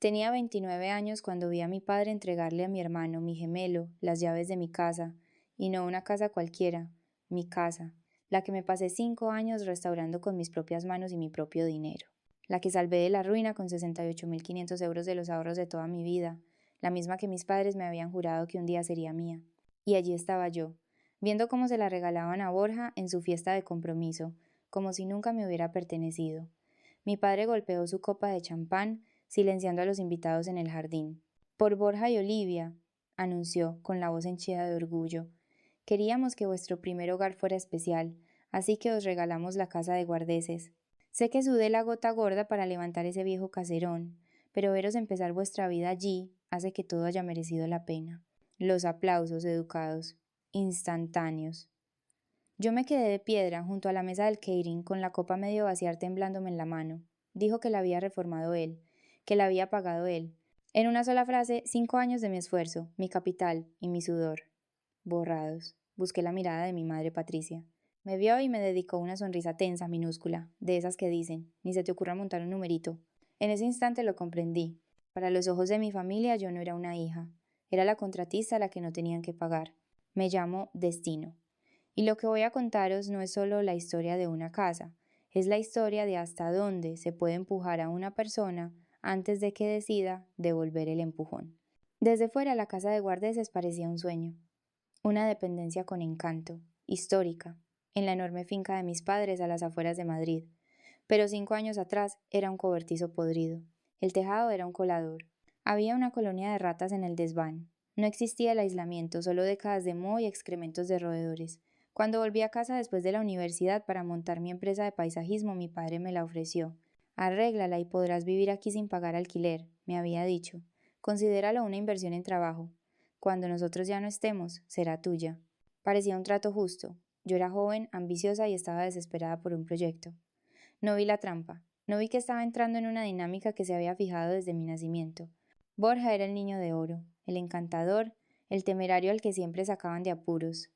Tenía 29 años cuando vi a mi padre entregarle a mi hermano, mi gemelo, las llaves de mi casa, y no una casa cualquiera, mi casa, la que me pasé 5 años restaurando con mis propias manos y mi propio dinero, la que salvé de la ruina con 68.500 euros de los ahorros de toda mi vida, la misma que mis padres me habían jurado que un día sería mía. Y allí estaba yo, viendo cómo se la regalaban a Borja en su fiesta de compromiso, como si nunca me hubiera pertenecido. Mi padre golpeó su copa de champán, silenciando a los invitados en el jardín. Por Borja y Olivia, anunció, con la voz henchida de orgullo. Queríamos que vuestro primer hogar fuera especial, así que os regalamos la casa de Guardeces. Sé que sudé la gota gorda para levantar ese viejo caserón, pero veros empezar vuestra vida allí hace que todo haya merecido la pena. Los aplausos educados, instantáneos. Yo me quedé de piedra junto a la mesa del catering con la copa medio vaciar temblándome en la mano. Dijo que la había reformado él, que la había pagado él. En una sola frase, 5 años de mi esfuerzo, mi capital y mi sudor. Borrados. Busqué la mirada de mi madre Patricia. Me vio y me dedicó una sonrisa tensa, minúscula, de esas que dicen, ni se te ocurra montar un numerito. En ese instante lo comprendí. Para los ojos de mi familia yo no era una hija. Era la contratista a la que no tenían que pagar. Me llamo Destino. Y lo que voy a contaros no es solo la historia de una casa, es la historia de hasta dónde se puede empujar a una persona antes de que decida devolver el empujón. Desde fuera la casa de Guardeces parecía un sueño, una dependencia con encanto, histórica, en la enorme finca de mis padres a las afueras de Madrid. Pero 5 años atrás era un cobertizo podrido. El tejado era un colador. Había una colonia de ratas en el desván. No existía el aislamiento, solo décadas de moho y excrementos de roedores. Cuando volví a casa después de la universidad para montar mi empresa de paisajismo, mi padre me la ofreció. Arréglala y podrás vivir aquí sin pagar alquiler, me había dicho. Considéralo una inversión en trabajo. Cuando nosotros ya no estemos, será tuya. Parecía un trato justo. Yo era joven, ambiciosa y estaba desesperada por un proyecto. No vi la trampa. No vi que estaba entrando en una dinámica que se había fijado desde mi nacimiento. Borja era el niño de oro, el encantador, el temerario al que siempre sacaban de apuros.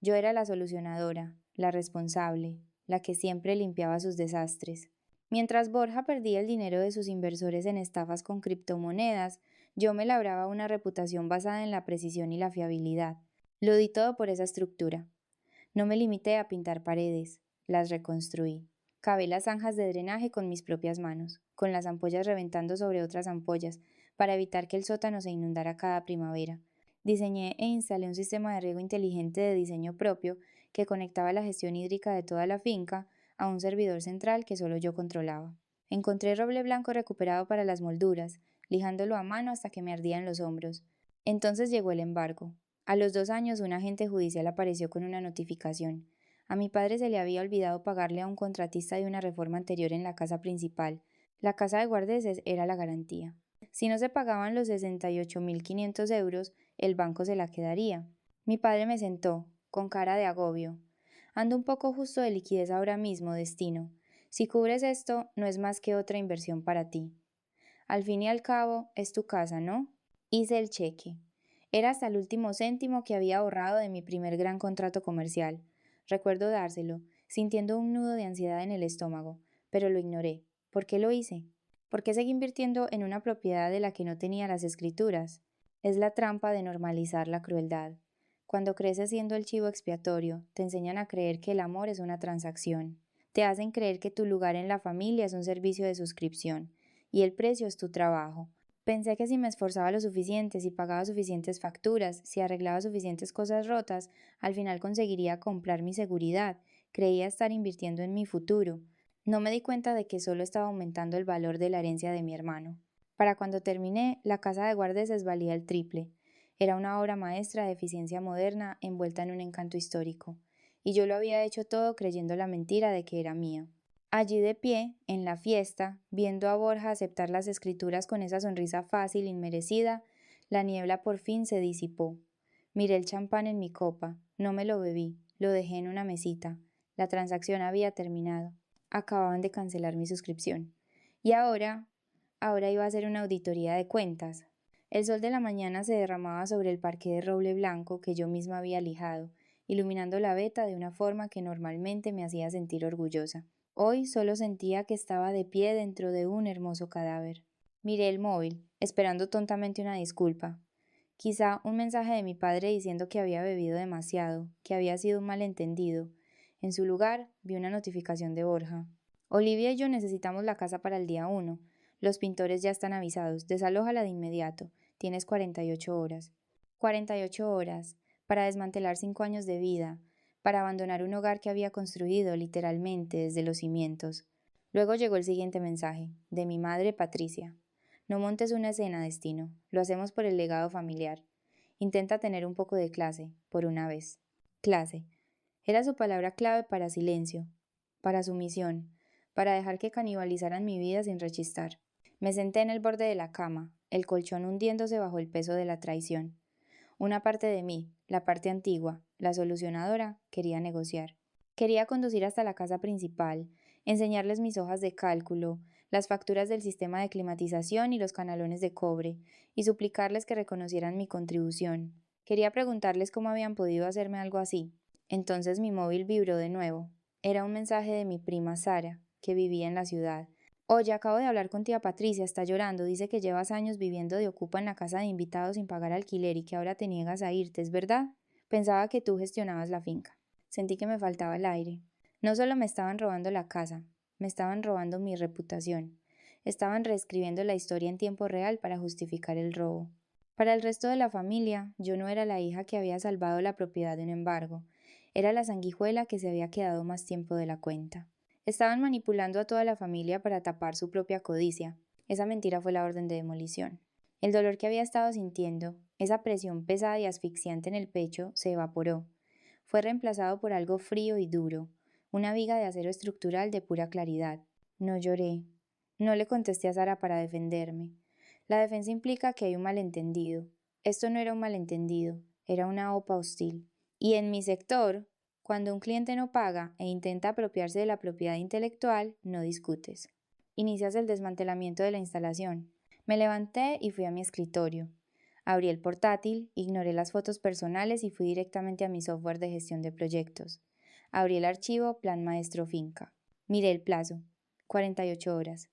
Yo era la solucionadora, la responsable, la que siempre limpiaba sus desastres. Mientras Borja perdía el dinero de sus inversores en estafas con criptomonedas, yo me labraba una reputación basada en la precisión y la fiabilidad. Lo di todo por esa estructura. No me limité a pintar paredes, las reconstruí. Cavé las zanjas de drenaje con mis propias manos, con las ampollas reventando sobre otras ampollas, para evitar que el sótano se inundara cada primavera. Diseñé e instalé un sistema de riego inteligente de diseño propio que conectaba la gestión hídrica de toda la finca a un servidor central que solo yo controlaba. Encontré roble blanco recuperado para las molduras, lijándolo a mano hasta que me ardían los hombros. Entonces llegó el embargo. A los 2 años un agente judicial apareció con una notificación. A mi padre se le había olvidado pagarle a un contratista de una reforma anterior en la casa principal. La casa de Guardeces era la garantía. Si no se pagaban los 68.500 euros, el banco se la quedaría. Mi padre me sentó, con cara de agobio. Ando un poco justo de liquidez ahora mismo, Destino. Si cubres esto, no es más que otra inversión para ti. Al fin y al cabo, es tu casa, ¿no? Hice el cheque. Era hasta el último céntimo que había ahorrado de mi primer gran contrato comercial. Recuerdo dárselo, sintiendo un nudo de ansiedad en el estómago, pero lo ignoré. ¿Por qué lo hice? ¿Por qué seguí invirtiendo en una propiedad de la que no tenía las escrituras? Es la trampa de normalizar la crueldad. Cuando creces siendo el chivo expiatorio, te enseñan a creer que el amor es una transacción. Te hacen creer que tu lugar en la familia es un servicio de suscripción, y el precio es tu trabajo. Pensé que si me esforzaba lo suficiente, si pagaba suficientes facturas, si arreglaba suficientes cosas rotas, al final conseguiría comprar mi seguridad. Creía estar invirtiendo en mi futuro. No me di cuenta de que solo estaba aumentando el valor de la herencia de mi hermano. Para cuando terminé, la casa de Guardeces valía el triple. Era una obra maestra de eficiencia moderna envuelta en un encanto histórico. Y yo lo había hecho todo creyendo la mentira de que era mío. Allí de pie, en la fiesta, viendo a Borja aceptar las escrituras con esa sonrisa fácil, inmerecida, la niebla por fin se disipó. Miré el champán en mi copa, no me lo bebí, lo dejé en una mesita. La transacción había terminado. Acababan de cancelar mi suscripción. Y ahora iba a hacer una auditoría de cuentas. El sol de la mañana se derramaba sobre el parqué de roble blanco que yo misma había lijado, iluminando la veta de una forma que normalmente me hacía sentir orgullosa. Hoy solo sentía que estaba de pie dentro de un hermoso cadáver. Miré el móvil, esperando tontamente una disculpa. Quizá un mensaje de mi padre diciendo que había bebido demasiado, que había sido un malentendido. En su lugar, vi una notificación de Borja. Olivia y yo necesitamos la casa para el día 1. Los pintores ya están avisados. Desalójala de inmediato. Tienes 48 horas. 48 horas. Para desmantelar 5 años de vida. Para abandonar un hogar que había construido literalmente desde los cimientos. Luego llegó el siguiente mensaje, de mi madre Patricia. No montes una escena, Destino. Lo hacemos por el legado familiar. Intenta tener un poco de clase, por una vez. Clase. Era su palabra clave para silencio, para sumisión, para dejar que canibalizaran mi vida sin rechistar. Me senté en el borde de la cama, el colchón hundiéndose bajo el peso de la traición. Una parte de mí, la parte antigua, la solucionadora, quería negociar. Quería conducir hasta la casa principal, enseñarles mis hojas de cálculo, las facturas del sistema de climatización y los canalones de cobre, y suplicarles que reconocieran mi contribución. Quería preguntarles cómo habían podido hacerme algo así. Entonces mi móvil vibró de nuevo. Era un mensaje de mi prima Sara, que vivía en la ciudad. Oye, acabo de hablar con tía Patricia, está llorando, dice que llevas años viviendo de ocupa en la casa de invitados sin pagar alquiler y que ahora te niegas a irte, ¿es verdad? Pensaba que tú gestionabas la finca. Sentí que me faltaba el aire. No solo me estaban robando la casa, me estaban robando mi reputación. Estaban reescribiendo la historia en tiempo real para justificar el robo. Para el resto de la familia, yo no era la hija que había salvado la propiedad de un embargo, era la sanguijuela que se había quedado más tiempo de la cuenta. Estaban manipulando a toda la familia para tapar su propia codicia. Esa mentira fue la orden de demolición. El dolor que había estado sintiendo, esa presión pesada y asfixiante en el pecho, se evaporó. Fue reemplazado por algo frío y duro, una viga de acero estructural de pura claridad. No lloré. No le contesté a Sara para defenderme. La defensa implica que hay un malentendido. Esto no era un malentendido, era una OPA hostil. Y en mi sector, cuando un cliente no paga e intenta apropiarse de la propiedad intelectual, no discutes. Inicias el desmantelamiento de la instalación. Me levanté y fui a mi escritorio. Abrí el portátil, ignoré las fotos personales y fui directamente a mi software de gestión de proyectos. Abrí el archivo Plan Maestro Finca. Miré el plazo. 48 horas.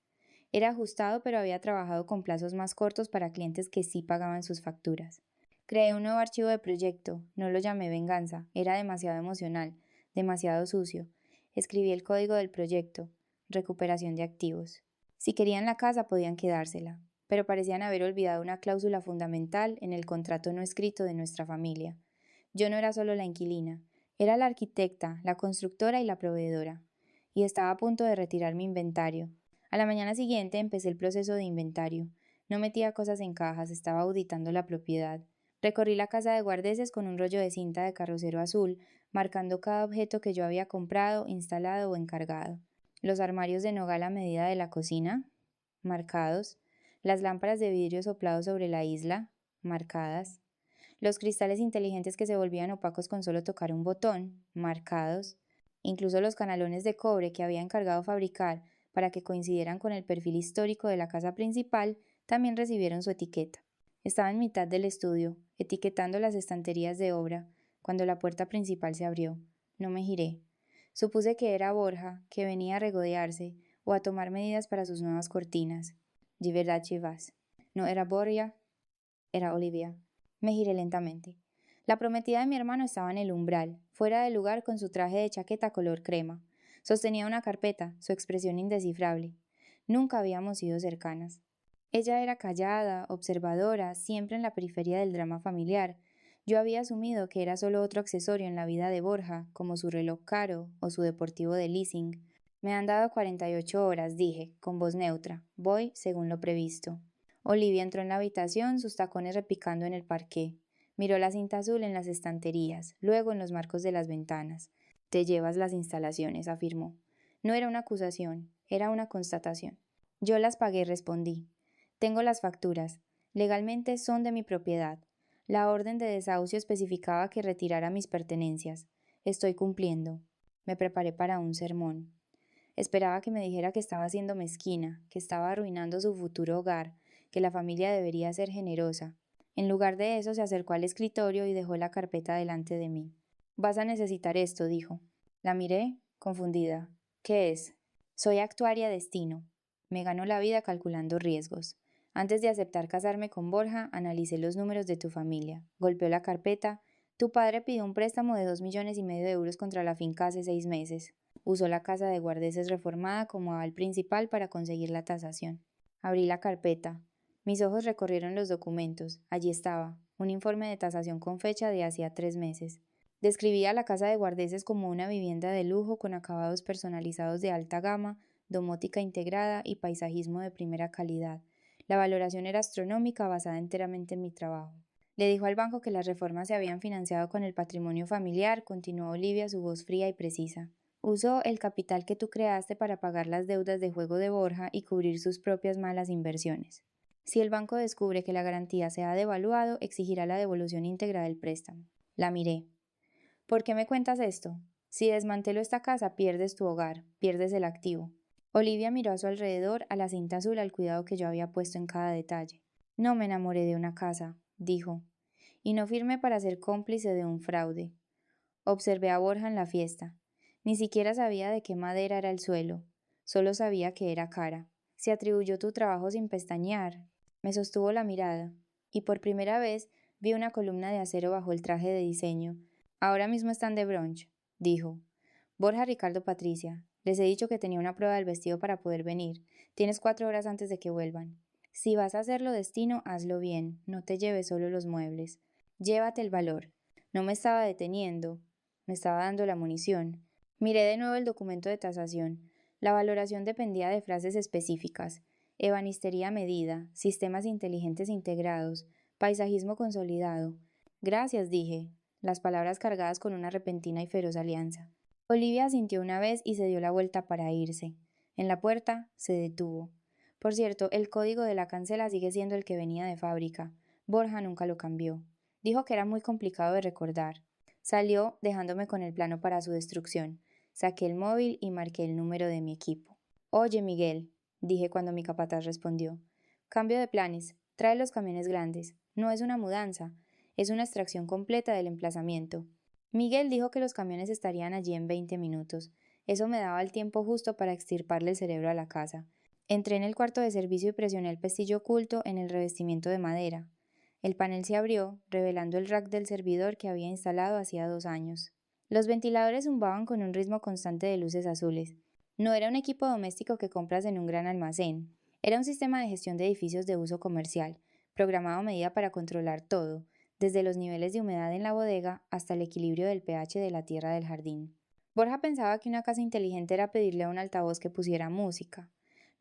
Era ajustado, pero había trabajado con plazos más cortos para clientes que sí pagaban sus facturas. Creé un nuevo archivo de proyecto, no lo llamé venganza, era demasiado emocional, demasiado sucio. Escribí el código del proyecto, recuperación de activos. Si querían la casa podían quedársela, pero parecían haber olvidado una cláusula fundamental en el contrato no escrito de nuestra familia. Yo no era solo la inquilina, era la arquitecta, la constructora y la proveedora, y estaba a punto de retirar mi inventario. A la mañana siguiente empecé el proceso de inventario. No metía cosas en cajas, estaba auditando la propiedad. Recorrí la casa de guardeses con un rollo de cinta de carrocero azul, marcando cada objeto que yo había comprado, instalado o encargado. Los armarios de nogal a medida de la cocina, marcados. Las lámparas de vidrio soplados sobre la isla, marcadas. Los cristales inteligentes que se volvían opacos con solo tocar un botón, marcados. Incluso los canalones de cobre que había encargado fabricar para que coincidieran con el perfil histórico de la casa principal, también recibieron su etiqueta. Estaba en mitad del estudio, etiquetando las estanterías de obra, cuando la puerta principal se abrió. No me giré. Supuse que era Borja, que venía a regodearse o a tomar medidas para sus nuevas cortinas. Giverdace Vaz. No era Borja, era Olivia. Me giré lentamente. La prometida de mi hermano estaba en el umbral, fuera del lugar con su traje de chaqueta color crema. Sostenía una carpeta, su expresión indescifrable. Nunca habíamos sido cercanas. Ella era callada, observadora, siempre en la periferia del drama familiar. Yo había asumido que era solo otro accesorio en la vida de Borja, como su reloj caro o su deportivo de leasing. Me han dado 48 horas, dije, con voz neutra. Voy según lo previsto. Olivia entró en la habitación, sus tacones repicando en el parqué. Miró la cinta azul en las estanterías, luego en los marcos de las ventanas. Te llevas las instalaciones, afirmó. No era una acusación, era una constatación. Yo las pagué, respondí. Tengo las facturas. Legalmente son de mi propiedad. La orden de desahucio especificaba que retirara mis pertenencias. Estoy cumpliendo. Me preparé para un sermón. Esperaba que me dijera que estaba siendo mezquina, que estaba arruinando su futuro hogar, que la familia debería ser generosa. En lugar de eso, se acercó al escritorio y dejó la carpeta delante de mí. Vas a necesitar esto, dijo. La miré, confundida. ¿Qué es? Soy actuaria destino. Me gano la vida calculando riesgos. Antes de aceptar casarme con Borja, analicé los números de tu familia. Golpeó la carpeta. Tu padre pidió un préstamo de 2,5 millones de euros contra la finca hace 6 meses. Usó la casa de guardeces reformada como aval principal para conseguir la tasación. Abrí la carpeta. Mis ojos recorrieron los documentos. Allí estaba, un informe de tasación con fecha de hacía 3 meses. Describía la casa de guardeces como una vivienda de lujo con acabados personalizados de alta gama, domótica integrada y paisajismo de primera calidad. La valoración era astronómica, basada enteramente en mi trabajo. Le dijo al banco que las reformas se habían financiado con el patrimonio familiar, continuó Olivia, su voz fría y precisa. Usó el capital que tú creaste para pagar las deudas de juego de Borja y cubrir sus propias malas inversiones. Si el banco descubre que la garantía se ha devaluado, exigirá la devolución íntegra del préstamo. La miré. ¿Por qué me cuentas esto? Si desmantelo esta casa, pierdes tu hogar, pierdes el activo. Olivia miró a su alrededor, a la cinta azul, al cuidado que yo había puesto en cada detalle. No me enamoré de una casa, dijo, y no firmé para ser cómplice de un fraude. Observé a Borja en la fiesta. Ni siquiera sabía de qué madera era el suelo, solo sabía que era cara. Se atribuyó tu trabajo sin pestañear. Me sostuvo la mirada, y por primera vez vi una columna de acero bajo el traje de diseño. Ahora mismo están de brunch, dijo. Borja, Ricardo, Patricia. Les he dicho que tenía una prueba del vestido para poder venir. Tienes 4 horas antes de que vuelvan. Si vas a hacerlo destino, hazlo bien. No te lleves solo los muebles. Llévate el valor. No me estaba deteniendo. Me estaba dando la munición. Miré de nuevo el documento de tasación. La valoración dependía de frases específicas. Ebanistería medida, sistemas inteligentes integrados, paisajismo consolidado. Gracias, dije, las palabras cargadas con una repentina y feroz alianza. Olivia asintió una vez y se dio la vuelta para irse. En la puerta se detuvo. Por cierto, el código de la cancela sigue siendo el que venía de fábrica. Borja nunca lo cambió. Dijo que era muy complicado de recordar. Salió dejándome con el plano para su destrucción. Saqué el móvil y marqué el número de mi equipo. Oye, Miguel, dije cuando mi capataz respondió. Cambio de planes. Trae los camiones grandes. No es una mudanza. Es una extracción completa del emplazamiento. Miguel dijo que los camiones estarían allí en 20 minutos. Eso me daba el tiempo justo para extirparle el cerebro a la casa. Entré en el cuarto de servicio y presioné el pestillo oculto en el revestimiento de madera. El panel se abrió, revelando el rack del servidor que había instalado hacía 2 años. Los ventiladores zumbaban con un ritmo constante de luces azules. No era un equipo doméstico que compras en un gran almacén. Era un sistema de gestión de edificios de uso comercial, programado a medida para controlar todo, desde los niveles de humedad en la bodega hasta el equilibrio del pH de la tierra del jardín. Borja pensaba que una casa inteligente era pedirle a un altavoz que pusiera música.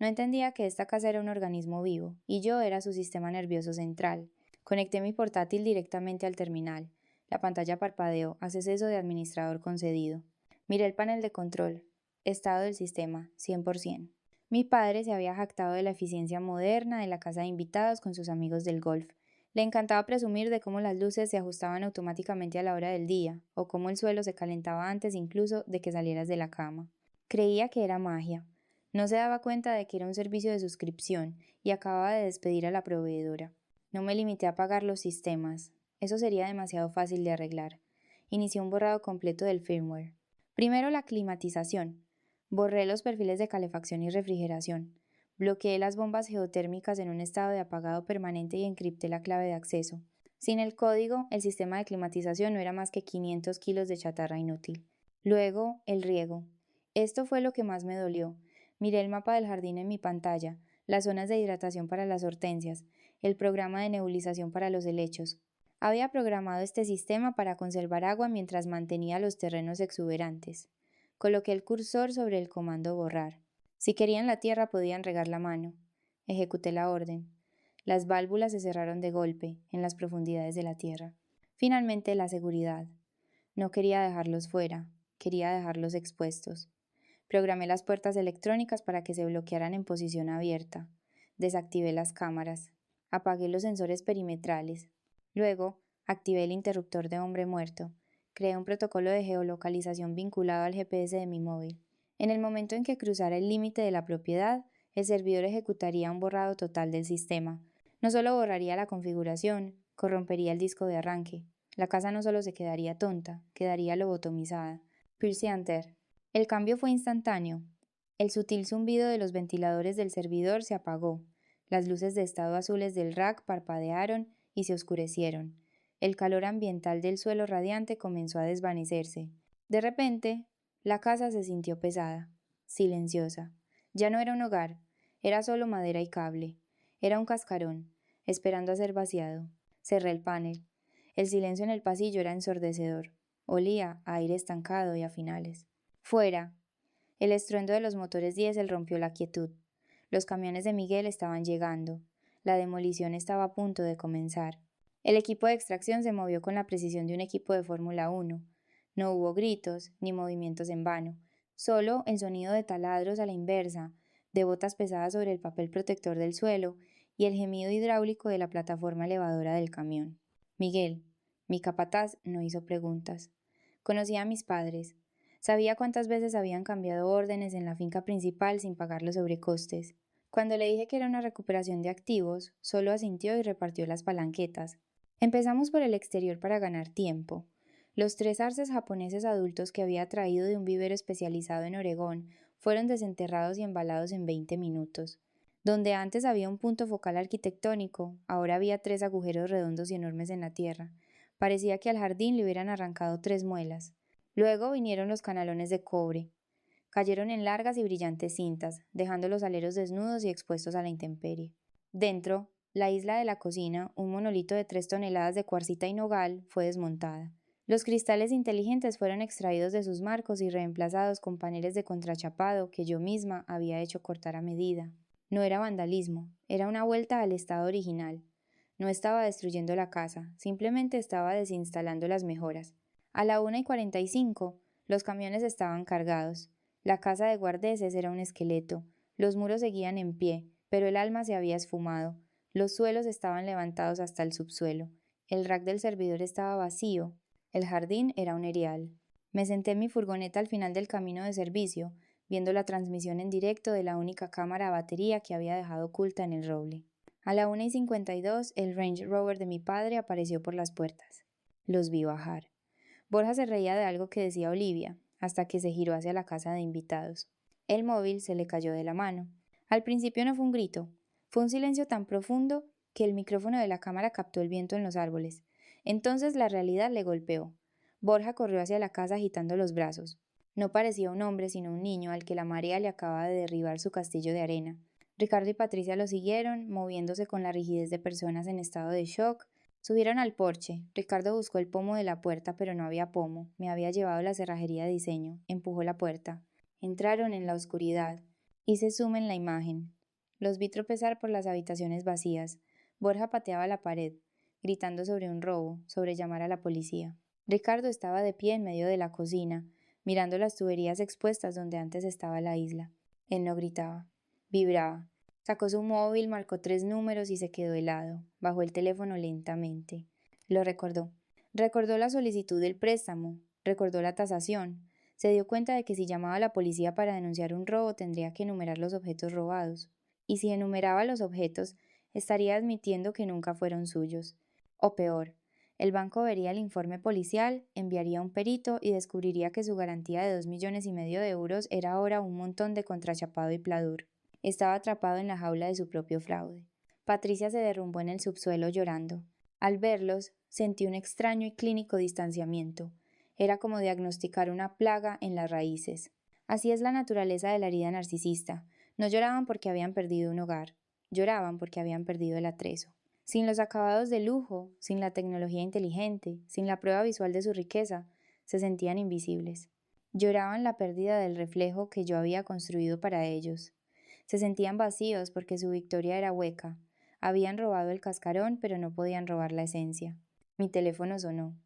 No entendía que esta casa era un organismo vivo, y yo era su sistema nervioso central. Conecté mi portátil directamente al terminal. La pantalla parpadeó, acceso de administrador concedido. Miré el panel de control. Estado del sistema, 100%. Mi padre se había jactado de la eficiencia moderna de la casa de invitados con sus amigos del golf. Le encantaba presumir de cómo las luces se ajustaban automáticamente a la hora del día, o cómo el suelo se calentaba antes incluso de que salieras de la cama. Creía que era magia. No se daba cuenta de que era un servicio de suscripción y acababa de despedir a la proveedora. No me limité a pagar los sistemas. Eso sería demasiado fácil de arreglar. Inicié un borrado completo del firmware. Primero la climatización. Borré los perfiles de calefacción y refrigeración. Bloqueé las bombas geotérmicas en un estado de apagado permanente y encripté la clave de acceso. Sin el código, el sistema de climatización no era más que 500 kilos de chatarra inútil. Luego, el riego. Esto fue lo que más me dolió. Miré el mapa del jardín en mi pantalla, las zonas de hidratación para las hortensias, el programa de nebulización para los helechos. Había programado este sistema para conservar agua mientras mantenía los terrenos exuberantes. Coloqué el cursor sobre el comando borrar. Si querían la tierra podían regar la mano. Ejecuté la orden. Las válvulas se cerraron de golpe en las profundidades de la tierra. Finalmente la seguridad. No quería dejarlos fuera, quería dejarlos expuestos. Programé las puertas electrónicas para que se bloquearan en posición abierta. Desactivé las cámaras. Apagué los sensores perimetrales. Luego, activé el interruptor de hombre muerto. Creé un protocolo de geolocalización vinculado al GPS de mi móvil. En el momento en que cruzara el límite de la propiedad, el servidor ejecutaría un borrado total del sistema. No solo borraría la configuración, corrompería el disco de arranque. La casa no solo se quedaría tonta, quedaría lobotomizada. Pulse Enter. El cambio fue instantáneo. El sutil zumbido de los ventiladores del servidor se apagó. Las luces de estado azules del rack parpadearon y se oscurecieron. El calor ambiental del suelo radiante comenzó a desvanecerse. De repente, la casa se sintió pesada, silenciosa. Ya no era un hogar, era solo madera y cable. Era un cascarón, esperando a ser vaciado. Cerré el panel. El silencio en el pasillo era ensordecedor. Olía a aire estancado y a finales. Fuera. El estruendo de los motores diésel rompió la quietud. Los camiones de Miguel estaban llegando. La demolición estaba a punto de comenzar. El equipo de extracción se movió con la precisión de un equipo de Fórmula 1. No hubo gritos ni movimientos en vano, solo el sonido de taladros a la inversa, de botas pesadas sobre el papel protector del suelo y el gemido hidráulico de la plataforma elevadora del camión. Miguel, mi capataz, no hizo preguntas. Conocía a mis padres. Sabía cuántas veces habían cambiado órdenes en la finca principal sin pagar los sobrecostes. Cuando le dije que era una recuperación de activos, solo asintió y repartió las palanquetas. Empezamos por el exterior para ganar tiempo. Los 3 arces japoneses adultos que había traído de un vivero especializado en Oregón fueron desenterrados y embalados en 20 minutos. Donde antes había un punto focal arquitectónico, ahora había 3 agujeros redondos y enormes en la tierra. Parecía que al jardín le hubieran arrancado 3 muelas. Luego vinieron los canalones de cobre. Cayeron en largas y brillantes cintas, dejando los aleros desnudos y expuestos a la intemperie. Dentro, la isla de la cocina, un monolito de 3 toneladas de cuarcita y nogal, fue desmontada. Los cristales inteligentes fueron extraídos de sus marcos y reemplazados con paneles de contrachapado que yo misma había hecho cortar a medida. No era vandalismo, era una vuelta al estado original. No estaba destruyendo la casa, simplemente estaba desinstalando las mejoras. A la 1:45, los camiones estaban cargados. La casa de guardeses era un esqueleto. Los muros seguían en pie, pero el alma se había esfumado. Los suelos estaban levantados hasta el subsuelo. El rack del servidor estaba vacío. El jardín era un erial. Me senté en mi furgoneta al final del camino de servicio, viendo la transmisión en directo de la única cámara a batería que había dejado oculta en el roble. A la 1:52, el Range Rover de mi padre apareció por las puertas. Los vi bajar. Borja se reía de algo que decía Olivia, hasta que se giró hacia la casa de invitados. El móvil se le cayó de la mano. Al principio no fue un grito, fue un silencio tan profundo que el micrófono de la cámara captó el viento en los árboles. Entonces la realidad le golpeó. Borja corrió hacia la casa agitando los brazos. No parecía un hombre sino un niño al que la marea le acaba de derribar su castillo de arena. Ricardo y Patricia lo siguieron, moviéndose con la rigidez de personas en estado de shock. Subieron al porche. Ricardo buscó el pomo de la puerta, pero no había pomo. Me había llevado la cerrajería de diseño. Empujó la puerta. Entraron en la oscuridad. Hice zoom en la imagen. Los vi tropezar por las habitaciones vacías. Borja pateaba la pared, gritando sobre un robo, sobre llamar a la policía. Ricardo estaba de pie en medio de la cocina, mirando las tuberías expuestas donde antes estaba la isla. Él no gritaba. Vibraba. Sacó su móvil, marcó 3 números y se quedó helado. Bajó el teléfono lentamente. Lo recordó. Recordó la solicitud del préstamo. Recordó la tasación. Se dio cuenta de que si llamaba a la policía para denunciar un robo tendría que enumerar los objetos robados. Y si enumeraba los objetos, estaría admitiendo que nunca fueron suyos. O peor, el banco vería el informe policial, enviaría un perito y descubriría que su garantía de 2,5 millones de euros era ahora un montón de contrachapado y pladur. Estaba atrapado en la jaula de su propio fraude. Patricia se derrumbó en el subsuelo llorando. Al verlos, sentí un extraño y clínico distanciamiento. Era como diagnosticar una plaga en las raíces. Así es la naturaleza de la herida narcisista. No lloraban porque habían perdido un hogar, lloraban porque habían perdido el atrezo. Sin los acabados de lujo, sin la tecnología inteligente, sin la prueba visual de su riqueza, se sentían invisibles. Lloraban la pérdida del reflejo que yo había construido para ellos. Se sentían vacíos porque su victoria era hueca. Habían robado el cascarón, pero no podían robar la esencia. Mi teléfono sonó.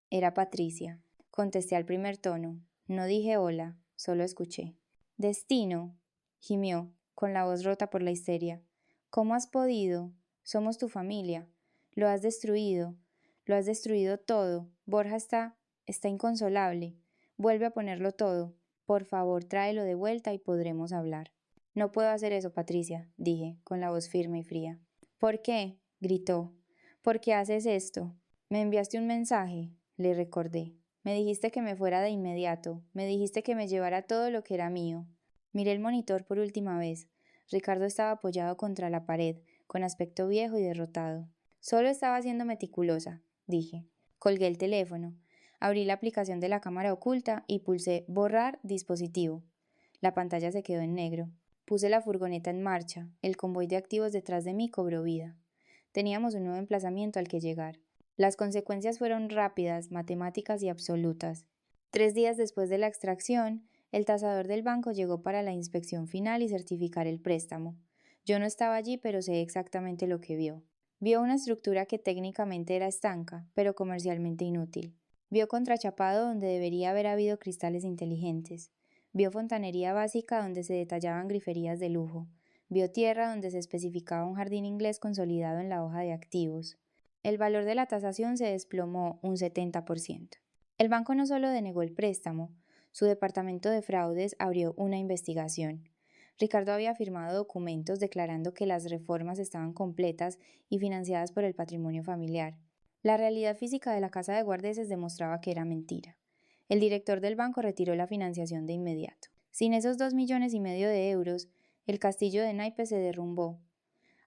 Era Patricia. Contesté al primer tono. No dije hola, solo escuché. Destino, gimió, con la voz rota por la histeria. ¿Cómo has podido? Somos tu familia. Lo has destruido. Lo has destruido todo. Borja está inconsolable. Vuelve a ponerlo todo. Por favor, tráelo de vuelta y podremos hablar. No puedo hacer eso, Patricia, dije, con la voz firme y fría. ¿Por qué? Gritó. ¿Por qué haces esto? Me enviaste un mensaje, le recordé. Me dijiste que me fuera de inmediato. Me dijiste que me llevara todo lo que era mío. Miré el monitor por última vez. Ricardo estaba apoyado contra la pared, con aspecto viejo y derrotado. Solo estaba siendo meticulosa, dije. Colgué el teléfono, abrí la aplicación de la cámara oculta y pulsé borrar dispositivo. La pantalla se quedó en negro. Puse la furgoneta en marcha. El convoy de activos detrás de mí cobró vida. Teníamos un nuevo emplazamiento al que llegar. Las consecuencias fueron rápidas, matemáticas y absolutas. 3 días después de la extracción, el tasador del banco llegó para la inspección final y certificar el préstamo. Yo no estaba allí, pero sé exactamente lo que vio. Vio una estructura que técnicamente era estanca, pero comercialmente inútil. Vio contrachapado donde debería haber habido cristales inteligentes. Vio fontanería básica donde se detallaban griferías de lujo. Vio tierra donde se especificaba un jardín inglés consolidado en la hoja de activos. El valor de la tasación se desplomó un 70%. El banco no solo denegó el préstamo, su departamento de fraudes abrió una investigación. Ricardo había firmado documentos declarando que las reformas estaban completas y financiadas por el patrimonio familiar. La realidad física de la casa de guardeses demostraba que era mentira. El director del banco retiró la financiación de inmediato. Sin esos 2,5 millones de euros, el castillo de naipes se derrumbó.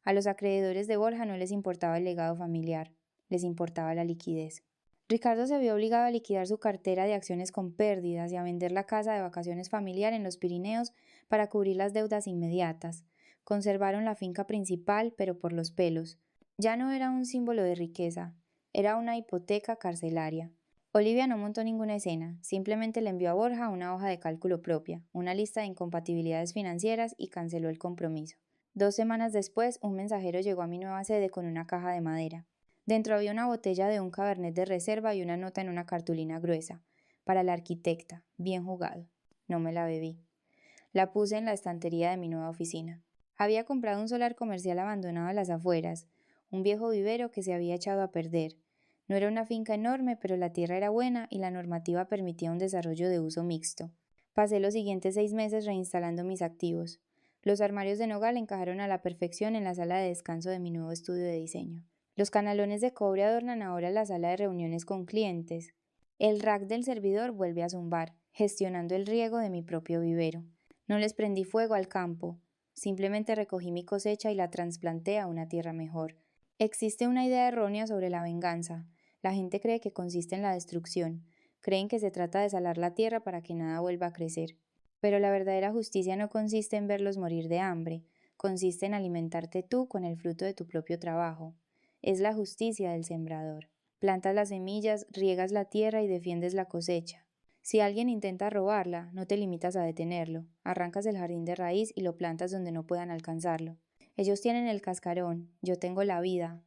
A los acreedores de Borja no les importaba el legado familiar, les importaba la liquidez. Ricardo se vio obligado a liquidar su cartera de acciones con pérdidas y a vender la casa de vacaciones familiar en los Pirineos para cubrir las deudas inmediatas. Conservaron la finca principal, pero por los pelos. Ya no era un símbolo de riqueza, era una hipoteca carcelaria. Olivia no montó ninguna escena, simplemente le envió a Borja una hoja de cálculo propia, una lista de incompatibilidades financieras y canceló el compromiso. 2 semanas después, un mensajero llegó a mi nueva sede con una caja de madera. Dentro había una botella de un cabernet de reserva y una nota en una cartulina gruesa. Para la arquitecta, bien jugado. No me la bebí. La puse en la estantería de mi nueva oficina. Había comprado un solar comercial abandonado a las afueras, un viejo vivero que se había echado a perder. No era una finca enorme, pero la tierra era buena y la normativa permitía un desarrollo de uso mixto. Pasé los siguientes 6 meses reinstalando mis activos. Los armarios de nogal encajaron a la perfección en la sala de descanso de mi nuevo estudio de diseño. Los canalones de cobre adornan ahora la sala de reuniones con clientes. El rack del servidor vuelve a zumbar, gestionando el riego de mi propio vivero. No les prendí fuego al campo, simplemente recogí mi cosecha y la trasplanté a una tierra mejor. Existe una idea errónea sobre la venganza. La gente cree que consiste en la destrucción. Creen que se trata de salar la tierra para que nada vuelva a crecer. Pero la verdadera justicia no consiste en verlos morir de hambre, consiste en alimentarte tú con el fruto de tu propio trabajo. Es la justicia del sembrador. Plantas las semillas, riegas la tierra y defiendes la cosecha. Si alguien intenta robarla, no te limitas a detenerlo. Arrancas el jardín de raíz y lo plantas donde no puedan alcanzarlo. Ellos tienen el cascarón, yo tengo la vida,